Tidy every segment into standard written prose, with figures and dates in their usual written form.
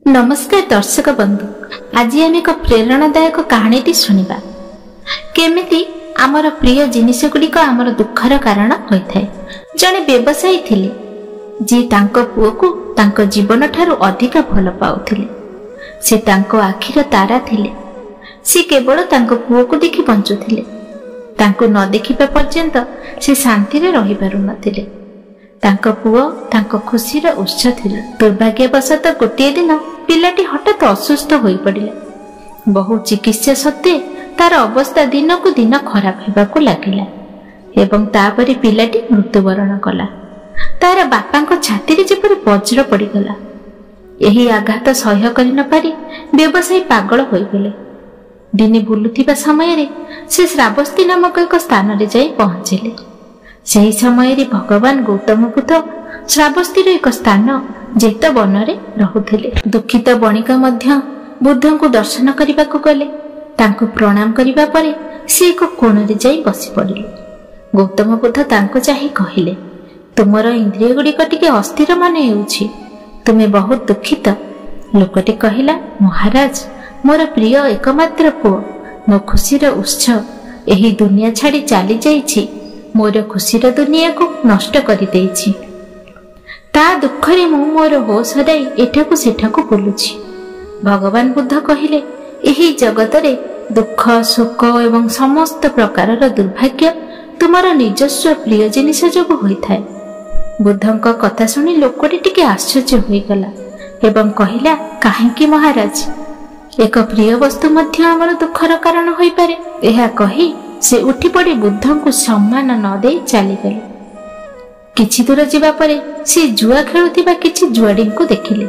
नमस्कार दर्शक बंधु, आज आम एक प्रेरणादायक कहानी शुणा केमिति आमर प्रिय जिनिस गुड़िक आमर दुखर कारण होता है। जड़े व्यवसायी थिले जी तांको पुओ को तांको जीवन ठारू अधिक भल पाउथिले। से तांको आखिर तारा थिले। से केवल तांको पुओ को देखि बंचुथिले। तांको न देखिबा पर्यंत से शांति रे रहि पारु नथिले। तांको पुओ तांको खुशीर उत्स थिले। दुर्भाग्यवशत गोटे दिन पिलाटी हठात असुस्थ होई पड़िला। बहु चिकित्सा सत्वे तार अवस्था दिन को दिन खराब हेबाकु लागिला एवं तापरे पिलाटी मृत्युवरण कला। तार बापांको छाती रे जेपरि वज्र पड़ीगला। एही आघात सह्य करि न पारि व्यवसायी पागल होई गेले। दिने बुलुथिबा समय रे से श्रावस्ती नामक एक स्थान रे जाई पहुंचिले। सही समय रे भगवान गौतम बुद्ध श्रावस्ती रे एक स्थान जेत वन रे रहुथिले। दुखित बणिका मध्य बुद्ध को दर्शन करने को गले। तांको प्रणाम करिबा परे से एक कोण रे जाई बसी पड़िले। गौतम बुद्ध तांको चाहि कहिले, तुमर इंद्रिय गुड़िक टिके अस्थिर मन हेउछि, तुमे बहुत दुखित। लोकटी कहिला, महाराज मोर प्रिय एकमात्र पुओ मो खुशीर उत्स एही दुनिया छाड़ी चली जाइछि। मोर खुशीर दुनिया को नष्ट करि देइछि। ता दुखरे मु मोर होश हराई एठाकु सेठाकु बुलुछि। भगवान बुद्ध कहिले, एही जगत रे दुख सुख एवं समस्त प्रकारर दुर्भाग्य तुमर निजस्व प्रिय जिनिस जोगु होइथाय। बुद्धंक कथा सुनी लोकटी टिके आश्चर्य होइगला एवं कहिला, काहेकि महाराज एक प्रिय वस्तु मध्य हमर दुखर कारण होई पारे। एहा कहि से उठी पड़ी बुद्धंकु सम्मान न देई चली गले। किछि दूर जिबा परे से जुआ खेलुथिबा किछि जुआड़ी को देखिले।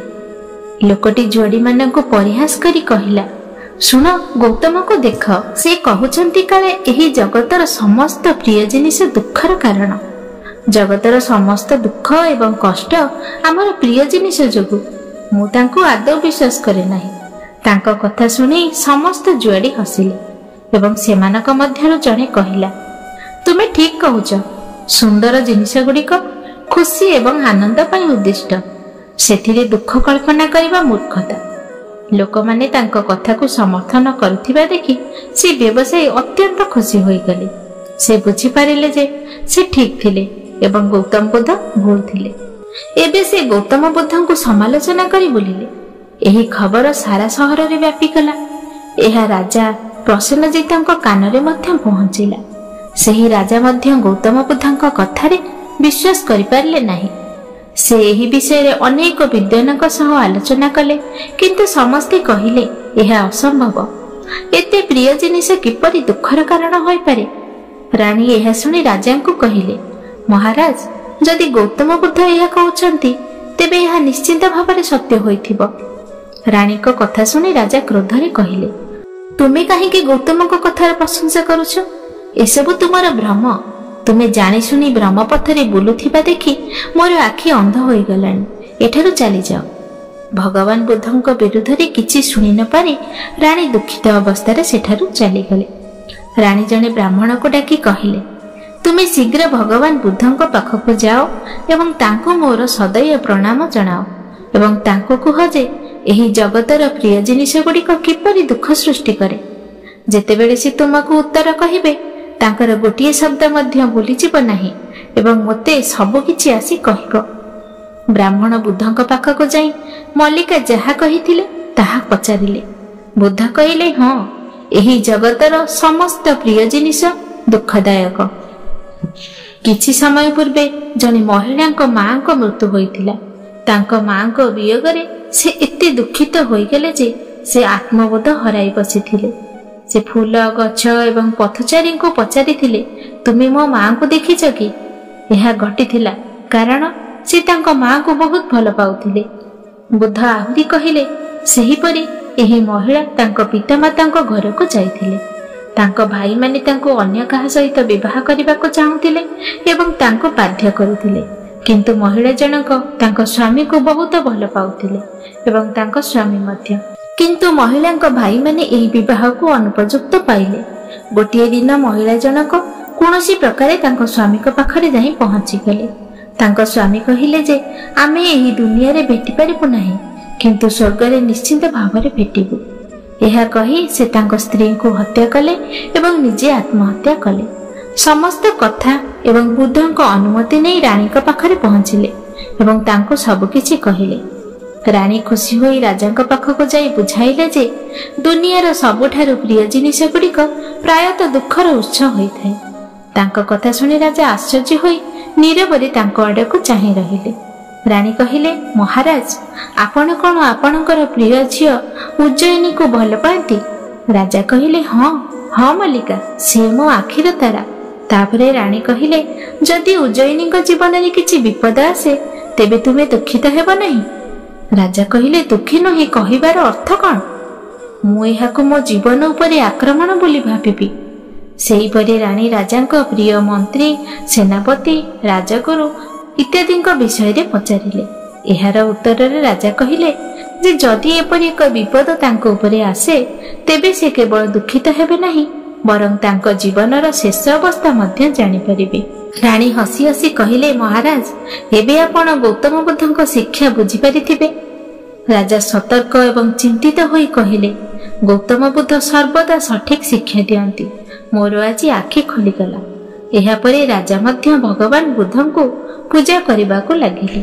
लोकटी जुआड़ी माननको परिहास करी कहिला, सुन गौतम को देख, से कहउचंती काले एही जगतर समस्त प्रिय जिनिस दुखर कारण। जगतर समस्त दुख एवं कष्ट आमर प्रिय जिनिस जोगु। मु तांको आदौ विश्वास करे नाही। तांको कथा सुनी समस्त जुआड़ी हसिले एवं सेमानक मध्यरु जणे कहिला, तुमे ठीक कहउच। सुंदर जिनिस गुड़िक खुशी एवं आनंद पाई उद्दिष्ट। सेथिरे दुख कल्पना करिबा मूर्खता। लोक माने तांको कथा को समर्थन करुथिबा देखि से व्यवसायी अत्यंत खुशी होई गले। से बुझी पारिले जे से ठीक थिले एवं गौतम बुद्ध भूल थिले। एबे से गौतम बुद्धं को समालोचना करी बोलिले। एही खबर सारा सहर रे व्यापी गला। एहा राजा प्रसन्नजितंक कान रे मध्य पहुंचिला। सेही राजा मध्य गौतम बुद्धंक कथारे विश्वास करि पारले नाही। से एही विषय रे अनेक विद्वानक सह आलोचना कले, किंतु समस्ते कहिले एहा असंभव। एते प्रिय जिनिस किपरि दुखर कारण होई पारे। रानी एहा सुनी राजा को कहिले, महाराज जदि गौतम बुद्ध एहा कहउचंती तेबे एहा निश्चित भाବରେ सत्य होइथिबो। रानी को कथा सुनी राजा क्रोध रे कहिले, तुमे काहेकि गौतम को कथार प्रशंसा करूछ? एसबु तुमर भ्रम। तुमे जानी सुनी भ्रम पथरे बुलुथिबा देखि मोर आखि अंध होई गलानी। एठारु चली जाओ। भगवान बुद्धंक विरुद्ध रे किछि सुनि न पारि रानी दुखित अवस्था रे सेठारु चली गले। रानी जने ब्राह्मण को डाकी कहिले, तुमे शीघ्र भगवान बुद्धंक पाखकु जाओ एवं तांको मोर सदैव प्रणाम जणाओ एवं तांको कह जे एही जगतर प्रिय जिनिस गुड़िक किपरि दुख सृष्टि करे। जेतेबेले से तुमको उत्तर कहिबे तांकर गोटिए शब्द मध्य भूली जीव नाही एवं मते सब किछि आसी कहिबो। ब्राह्मण बुद्धंक पाखकु जाई मल्लिका जहा कहिथिले ताहा पचारिले। बुद्ध कहिले, हाँ एही जगतर समस्त प्रिय जिनिस दुखदायक। किछि समय पूर्वे जने महिलांक मांक मृत्यु होइथिला। तांको मांक वियोगरे से एते दुखित होई गेले जे से आत्मबोध हराई बसिथिले। से फूल गछ एवं पथचारी को पचारि थिले, तुमे मो मां को देखिछ कि? यह घटिथिला कारण से तांको मां को बहुत भल पाउथिले। बुद्ध आहुरी कहिले, सेही परि एही महिला तांको पितामातांको घर को जाइथिले। तांको भाई माने तांको अन्य काहा सहित विवाह करबा को चाहुथिले एवं तांको बाध्य करुथिले, किंतु महिला जनक तांको स्वामी को बहुत भल पाउथिले एवं तांको स्वामी मध्य। किंतु महिलांक भाई माने एही विवाह को अनुपयुक्त पाइले। गोटिए दिन महिला जनक कोनोसी प्रकारे तांको स्वामी को पाखरे जाई पहुंची गले। तांको स्वामी कहिले जे आमे एही दुनिया रे भेटी परिबु नाही, କିନ୍ତୁ ସ୍ୱର୍ଗରେ ନିଶ୍ଚିନ୍ତ ଭାବରେ ଭେଟିବୁ। ଏହା କହି ସେ ତାଙ୍କ ସ୍ତ୍ରୀଙ୍କୁ ହତ୍ୟା କଲେ ଏବଂ ନିଜେ ଆତ୍ମହତ୍ୟା କଲେ। ସମସ୍ତ କଥା ଏବଂ ବୁଦ୍ଧଙ୍କ ଅନୁମତି ନେଇ ରାଣୀଙ୍କ ପାଖରେ ପହଞ୍ଚିଲେ ଏବଂ ତାଙ୍କୁ ସବୁକିଛି କହିଲେ। ରାଣୀ ଖୁସି ହୋଇ ରାଜାଙ୍କ ପାଖକୁ ଯାଇ ବୁଝାଇଲେ ଯେ ଦୁନିଆର ସବୁଠାରୁ ପ୍ରିୟ ଜିନିଷ ଗୁଡ଼ିକ ପ୍ରାୟତଃ ଦୁଃଖର ଉତ୍ସ ହୋଇଥାଏ। ତାଙ୍କ କଥା ଶୁଣି ରାଜା ଆଶ୍ଚର୍ଯ୍ୟ ହୋଇ ନୀରବରେ ତାଙ୍କ ଆଡ଼କୁ ଚାହିଁ ରହିଲେ। ରାଣୀ କହିଲେ, ମହାରାଜ, ଆପଣ କ'ଣ ଆପଣଙ୍କର ପ୍ରିୟ ଝିଅ ଉଜ୍ଜୟିନୀକୁ ଭଲ ପାଆନ୍ତି? ରାଜା କହିଲେ, ହଁ ହଁ ମଲ୍ଲିକା, ସେ ମୋ ଆଖିର ତାରା। ତାପରେ ରାଣୀ କହିଲେ, ଯଦି ଉଜ୍ଜୟିନୀଙ୍କ ଜୀବନରେ କିଛି ବିପଦ ଆସେ ତେବେ ତୁମେ ଦୁଃଖିତ ହେବ ନାହିଁ? ରାଜା କହିଲେ, ଦୁଃଖୀ ନୁହେଁ କହିବାର ଅର୍ଥ କ'ଣ? ମୁଁ ଏହାକୁ ମୋ ଜୀବନ ଉପରେ ଆକ୍ରମଣ ବୋଲି ଭାବିବି। ସେହିପରି ରାଣୀ ରାଜାଙ୍କ ପ୍ରିୟ ମନ୍ତ୍ରୀ, ସେନାପତି, ରାଜଗୁରୁ ଇତ୍ୟାଦିଙ୍କ ବିଷୟରେ ପଚାରିଲେ। ଏହାର ଉତ୍ତରରେ ରାଜା କହିଲେ ଯେ ଯଦି ଏପରି ଏକ ବିପଦ ତାଙ୍କ ଉପରେ ଆସେ ତେବେ ସେ କେବଳ ଦୁଃଖିତ ହେବେ ନାହିଁ, ବରଂ ତାଙ୍କ ଜୀବନର ଶେଷ ଅବସ୍ଥା ମଧ୍ୟ ଜାଣିପାରିବେ। ରାଣୀ ହସି ହସି କହିଲେ, ମହାରାଜ, ଏବେ ଆପଣ ଗୌତମ ବୁଦ୍ଧଙ୍କ ଶିକ୍ଷା ବୁଝିପାରିଥିବେ। ରାଜା ସତର୍କ ଏବଂ ଚିନ୍ତିତ ହୋଇ କହିଲେ, ଗୌତମ ବୁଦ୍ଧ ସର୍ବଦା ସଠିକ ଶିକ୍ଷା ଦିଅନ୍ତି। ମୋର ଆଜି ଆଖି ଖୋଲିଗଲା। ଏହାପରେ ରାଜା ମଧ୍ୟ ଭଗବାନ ବୁଦ୍ଧଙ୍କୁ ପୂଜା କରିବାକୁ ଲାଗିଲେ।